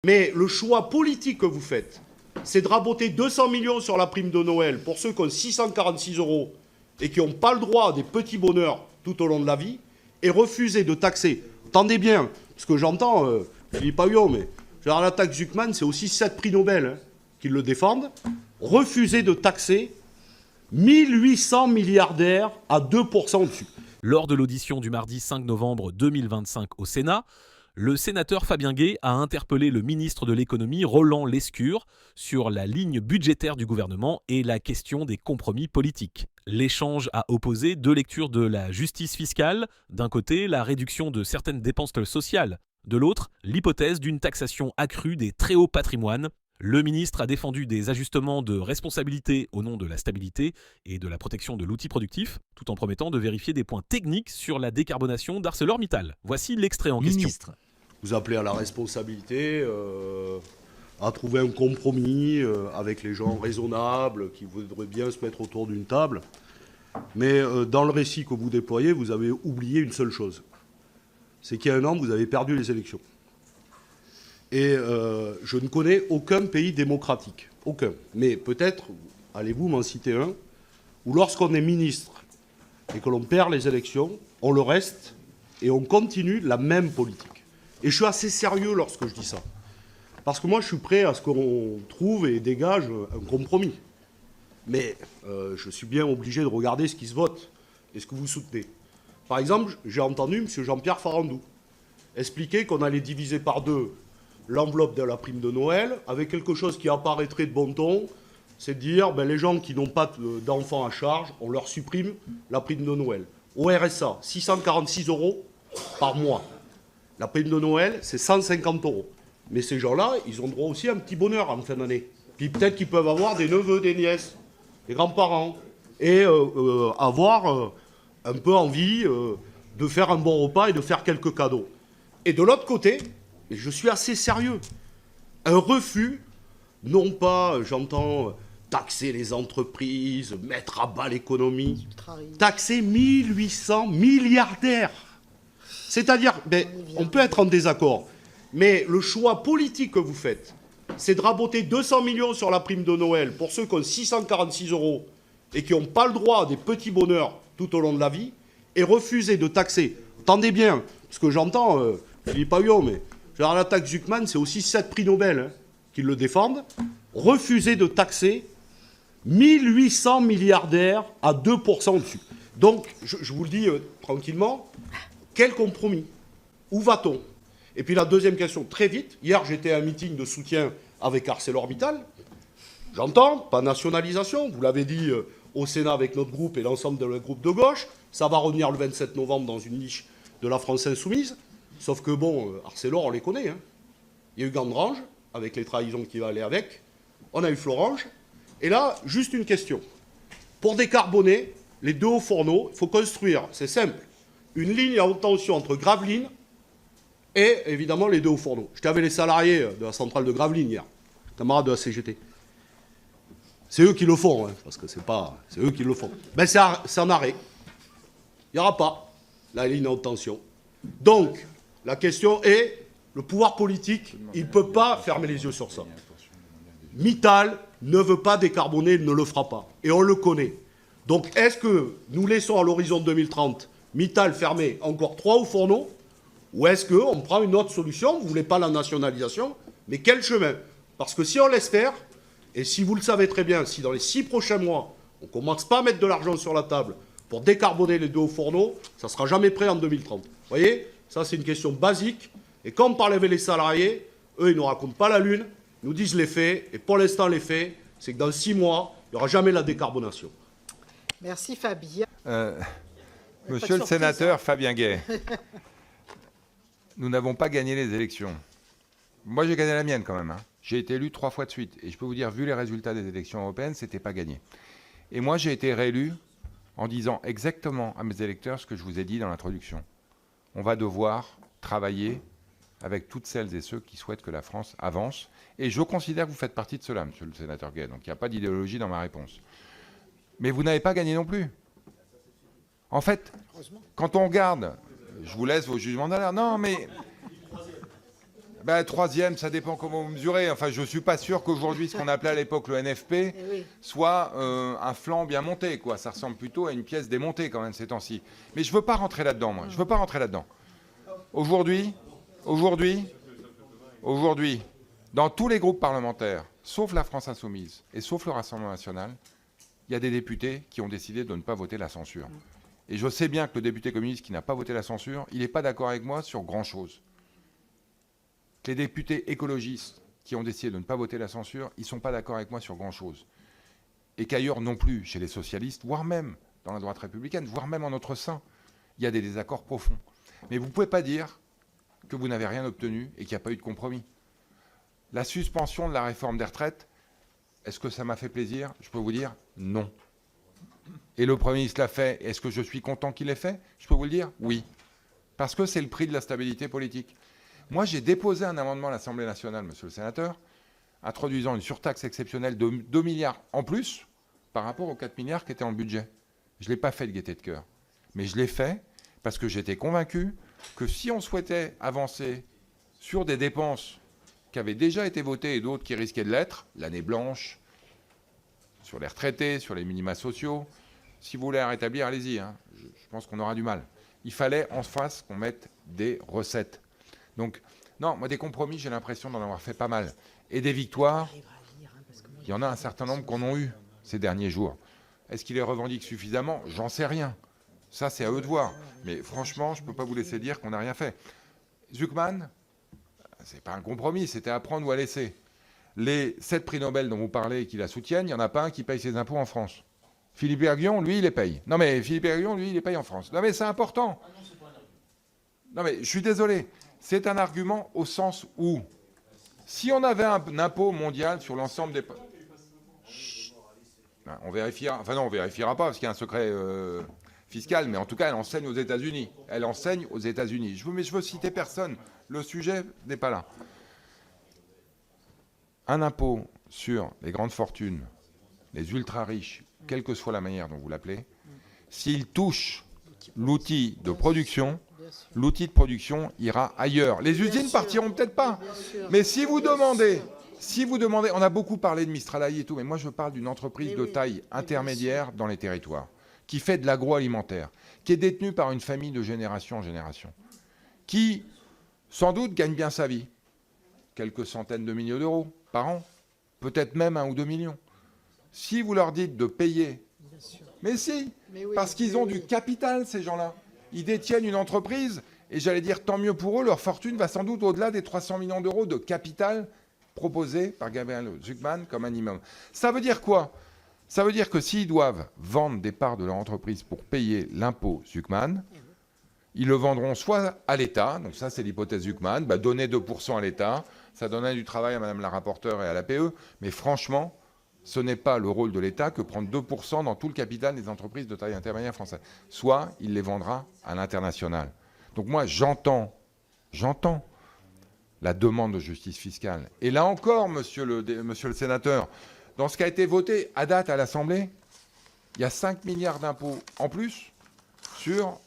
Mais le choix politique que vous faites, c'est de raboter 200 millions sur la prime de Noël pour ceux qui ont 646 € et qui n'ont pas le droit à des petits bonheurs tout au long de la vie, et refuser de taxer. Attendez bien, parce que j'entends, Philippe Ayot, mais genre la taxe Zuckman, c'est aussi 7 prix Nobel qui le défendent. Refuser de taxer 1800 milliardaires à 2% dessus. Lors de l'audition du mardi 5 novembre 2025 au Sénat, le sénateur Fabien Gay a interpellé le ministre de l'économie Roland Lescure sur la ligne budgétaire du gouvernement et la question des compromis politiques. L'échange a opposé deux lectures de la justice fiscale, d'un côté la réduction de certaines dépenses sociales, de l'autre l'hypothèse d'une taxation accrue des très hauts patrimoines. Le ministre a défendu des ajustements de responsabilité au nom de la stabilité et de la protection de l'outil productif, tout en promettant de vérifier des points techniques sur la décarbonation d'ArcelorMittal. Voici l'extrait en question. Vous appelez à la responsabilité, à trouver un compromis avec les gens raisonnables qui voudraient bien se mettre autour d'une table. Mais dans le récit que vous déployez, vous avez oublié une seule chose. C'est qu'il y a un an, vous avez perdu les élections. Et je ne connais aucun pays démocratique. Aucun. Mais peut-être, allez-vous m'en citer un, où lorsqu'on est ministre et que l'on perd les élections, on le reste et on continue la même politique. Et je suis assez sérieux lorsque je dis ça. Parce que moi, je suis prêt à ce qu'on trouve et dégage un compromis. Mais je suis bien obligé de regarder ce qui se vote et ce que vous soutenez. Par exemple, j'ai entendu M. Jean-Pierre Farandou expliquer qu'on allait diviser par deux l'enveloppe de la prime de Noël avec quelque chose qui apparaîtrait de bon ton, c'est de dire les gens qui n'ont pas d'enfants à charge, on leur supprime la prime de Noël. Au RSA, 646 € par mois. La prime de Noël, c'est 150 €. Mais ces gens-là, ils ont droit aussi à un petit bonheur en fin d'année. Puis peut-être qu'ils peuvent avoir des neveux, des nièces, des grands-parents, et avoir un peu envie de faire un bon repas et de faire quelques cadeaux. Et de l'autre côté, et je suis assez sérieux, un refus, non pas, j'entends, taxer les entreprises, mettre à bas l'économie, taxer 1800 milliardaires. C'est-à-dire, on peut être en désaccord, mais le choix politique que vous faites, c'est de raboter 200 millions sur la prime de Noël pour ceux qui ont 646 € et qui n'ont pas le droit à des petits bonheurs tout au long de la vie, et refuser de taxer. Attendez bien, parce que j'entends, Philippe Ayot, mais genre la taxe Zuckman, c'est aussi 7 prix Nobel qui le défendent. Refuser de taxer 1800 milliardaires à 2% dessus. Donc, je vous le dis tranquillement, quel compromis? Où va-t-on? Et puis la deuxième question, très vite. Hier, j'étais à un meeting de soutien avec ArcelorMittal. J'entends, pas nationalisation, vous l'avez dit au Sénat avec notre groupe et l'ensemble de le groupe de gauche. Ça va revenir le 27 novembre dans une niche de la France Insoumise. Sauf que Arcelor, on les connaît. Hein. Il y a eu Gandrange, avec les trahisons qui va aller avec. On a eu Florange. Et là, juste une question. Pour décarboner les deux hauts fourneaux, il faut construire, c'est simple, une ligne à haute tension entre Gravelines et, évidemment, les deux hauts fourneaux. J'étais avec les salariés de la centrale de Gravelines hier, camarades de la CGT. C'est eux qui le font, hein, parce que c'est eux qui le font. C'est en arrêt. Il n'y aura pas la ligne à haute tension. Donc, la question est, le pouvoir politique, il ne peut pas fermer les yeux sur ça. Mittal ne veut pas décarboner, il ne le fera pas. Et on le connaît. Donc, est-ce que nous laissons à l'horizon 2030 Mittal fermer encore 3 hauts fourneaux, ou est-ce qu'on prend une autre solution? Vous ne voulez pas la nationalisation, mais quel chemin? Parce que si on laisse faire, et si vous le savez très bien, si dans les 6 prochains mois, on ne commence pas à mettre de l'argent sur la table pour décarboner les deux hauts fourneaux, ça ne sera jamais prêt en 2030. Vous voyez? Ça, c'est une question basique. Et quand on parle avec les salariés, eux, ils ne nous racontent pas la lune, ils nous disent les faits. Et pour l'instant, les faits, c'est que dans 6 mois, il n'y aura jamais la décarbonation. Merci Fabien. Monsieur le sénateur Fabien Gay, nous n'avons pas gagné les élections. Moi, j'ai gagné la mienne quand même. Hein. J'ai été élu 3 fois de suite. Et je peux vous dire, vu les résultats des élections européennes, ce n'était pas gagné. Et moi, j'ai été réélu en disant exactement à mes électeurs ce que je vous ai dit dans l'introduction. On va devoir travailler avec toutes celles et ceux qui souhaitent que la France avance. Et je considère que vous faites partie de cela, monsieur le sénateur Gay. Donc il n'y a pas d'idéologie dans ma réponse. Mais vous n'avez pas gagné non plus. En fait, quand on regarde, je vous laisse vos jugements d'alors. Non, mais Troisième, ça dépend comment vous mesurez. Enfin, je ne suis pas sûr qu'aujourd'hui, ce qu'on appelait à l'époque le NFP soit un flanc bien monté, quoi. Ça ressemble plutôt à une pièce démontée, quand même, ces temps-ci. Mais je ne veux pas rentrer là-dedans, moi. Je ne veux pas rentrer là-dedans. Aujourd'hui, dans tous les groupes parlementaires, sauf la France Insoumise et sauf le Rassemblement National, il y a des députés qui ont décidé de ne pas voter la censure. Et je sais bien que le député communiste qui n'a pas voté la censure, il n'est pas d'accord avec moi sur grand-chose. Les députés écologistes qui ont décidé de ne pas voter la censure, ils ne sont pas d'accord avec moi sur grand-chose. Et qu'ailleurs non plus, chez les socialistes, voire même dans la droite républicaine, voire même en notre sein, il y a des désaccords profonds. Mais vous ne pouvez pas dire que vous n'avez rien obtenu et qu'il n'y a pas eu de compromis. La suspension de la réforme des retraites, est-ce que ça m'a fait plaisir? Je peux vous dire non. Et le Premier ministre l'a fait. Est-ce que je suis content qu'il l'ait fait? Je peux vous le dire oui. Parce que c'est le prix de la stabilité politique. Moi, j'ai déposé un amendement à l'Assemblée nationale, monsieur le sénateur, introduisant une surtaxe exceptionnelle de 2 milliards en plus par rapport aux 4 milliards qui étaient en budget. Je ne l'ai pas fait de gaieté de cœur. Mais je l'ai fait parce que j'étais convaincu que si on souhaitait avancer sur des dépenses qui avaient déjà été votées et d'autres qui risquaient de l'être, l'année blanche, sur les retraités, sur les minima sociaux, si vous voulez la rétablir, allez-y. Je pense qu'on aura du mal. Il fallait en face qu'on mette des recettes. Donc, non, moi, des compromis, j'ai l'impression d'en avoir fait pas mal. Et des victoires, il y en a un certain nombre qu'on a eu ces derniers jours. Est-ce qu'ils les revendiquent suffisamment? J'en sais rien. Ça, c'est à eux de voir. Mais franchement, je ne peux pas vous laisser dire qu'on n'a rien fait. Zucman, ce n'est pas un compromis, c'était à prendre ou à laisser. Les 7 prix Nobel dont vous parlez et qui la soutiennent, il n'y en a pas un qui paye ses impôts en France. Philippe Herguillon, lui, il les paye. Non, mais Philippe Herguillon, lui, il les paye en France. Non, mais c'est important. Non, mais je suis désolé. C'est un argument au sens où, si on avait un impôt mondial sur l'ensemble des... On vérifiera, enfin non, on vérifiera pas parce qu'il y a un secret fiscal, mais en tout cas, elle enseigne aux États-Unis. Elle enseigne aux États-Unis. Mais je veux citer personne. Le sujet n'est pas là. Un impôt sur les grandes fortunes, les ultra-riches, quelle que soit la manière dont vous l'appelez, s'il touche l'outil de production ira ailleurs. Les usines partiront peut-être pas. Mais si vous demandez, on a beaucoup parlé de Mistral et tout, mais moi je parle d'une entreprise de taille intermédiaire dans les territoires, qui fait de l'agroalimentaire, qui est détenue par une famille de génération en génération, qui sans doute gagne bien sa vie, quelques centaines de millions d'euros par an, peut-être même 1 ou 2 millions. Si vous leur dites de payer, mais si, parce qu'ils ont du capital, ces gens-là. Ils détiennent une entreprise, et j'allais dire tant mieux pour eux, leur fortune va sans doute au-delà des 300 millions d'euros de capital proposé par Gabriel Zucman comme un imam. Ça veut dire quoi? Ça veut dire que s'ils doivent vendre des parts de leur entreprise pour payer l'impôt Zucman, ils le vendront soit à l'État, donc ça c'est l'hypothèse Zucman, donner 2% à l'État, ça donnerait du travail à Madame la rapporteure et à l'APE, mais franchement, ce n'est pas le rôle de l'État que prendre 2% dans tout le capital des entreprises de taille intermédiaire françaises. Soit il les vendra à l'international. Donc moi, j'entends la demande de justice fiscale. Et là encore, monsieur le sénateur, dans ce qui a été voté à date à l'Assemblée, il y a 5 milliards d'impôts en plus sur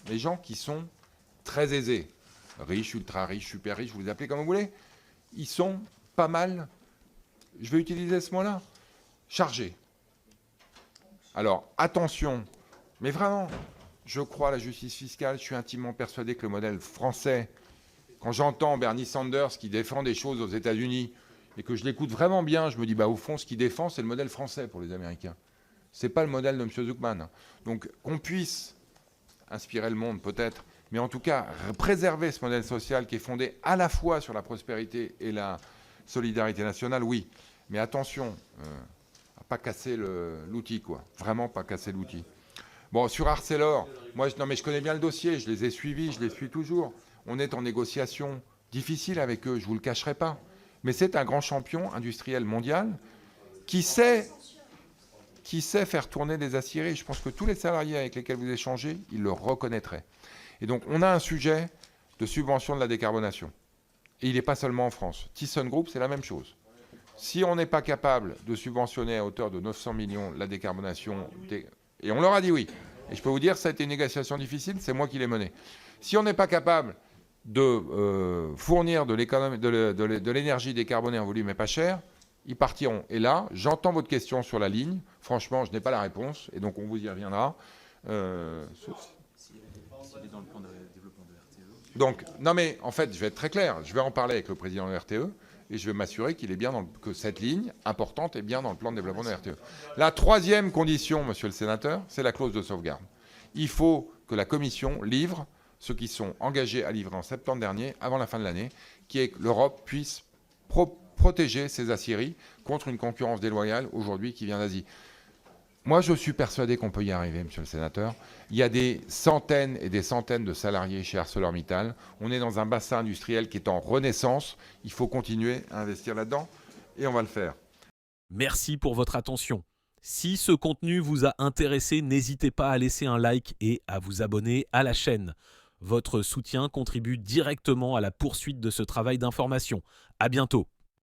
les gens qui sont très aisés. Riches, ultra riches, super riches, vous les appelez comme vous voulez. Ils sont pas mal... Je vais utiliser ce mot-là, chargé. Alors, attention, mais vraiment, je crois à la justice fiscale, je suis intimement persuadé que le modèle français, quand j'entends Bernie Sanders qui défend des choses aux États-Unis, et que je l'écoute vraiment bien, je me dis, au fond, ce qu'il défend, c'est le modèle français pour les Américains. Ce n'est pas le modèle de M. Zucman. Donc, qu'on puisse inspirer le monde, peut-être, mais en tout cas, préserver ce modèle social qui est fondé à la fois sur la prospérité et la solidarité nationale, oui. Mais attention, à pas casser l'outil, quoi. Vraiment pas casser l'outil. Bon, sur Arcelor, moi, je connais bien le dossier, je les ai suivis, je les suis toujours. On est en négociation difficile avec eux, je ne vous le cacherai pas. Mais c'est un grand champion industriel mondial qui sait faire tourner des aciéries. Je pense que tous les salariés avec lesquels vous échangez, ils le reconnaîtraient. Et donc, on a un sujet de subvention de la décarbonation. Et il n'est pas seulement en France. ThyssenKrupp, c'est la même chose. Si on n'est pas capable de subventionner à hauteur de 900 millions la décarbonation, et on leur a dit oui, et je peux vous dire, ça a été une négociation difficile, c'est moi qui l'ai menée. Si on n'est pas capable de fournir de l'énergie décarbonée en volume et pas cher, ils partiront. Et là, j'entends votre question sur la ligne. Franchement, je n'ai pas la réponse, et donc on vous y reviendra. Donc, non mais en fait, je vais être très clair. Je vais en parler avec le président de RTE et je vais m'assurer qu'il est bien que cette ligne importante est bien dans le plan de développement de RTE. La troisième condition, monsieur le sénateur, c'est la clause de sauvegarde. Il faut que la Commission livre ceux qui sont engagés à livrer en septembre dernier, avant la fin de l'année, qui est que l'Europe puisse protéger ses aciéries contre une concurrence déloyale aujourd'hui qui vient d'Asie. Moi, je suis persuadé qu'on peut y arriver, monsieur le sénateur. Il y a des centaines et des centaines de salariés chez ArcelorMittal. On est dans un bassin industriel qui est en renaissance. Il faut continuer à investir là-dedans et on va le faire. Merci pour votre attention. Si ce contenu vous a intéressé, n'hésitez pas à laisser un like et à vous abonner à la chaîne. Votre soutien contribue directement à la poursuite de ce travail d'information. À bientôt.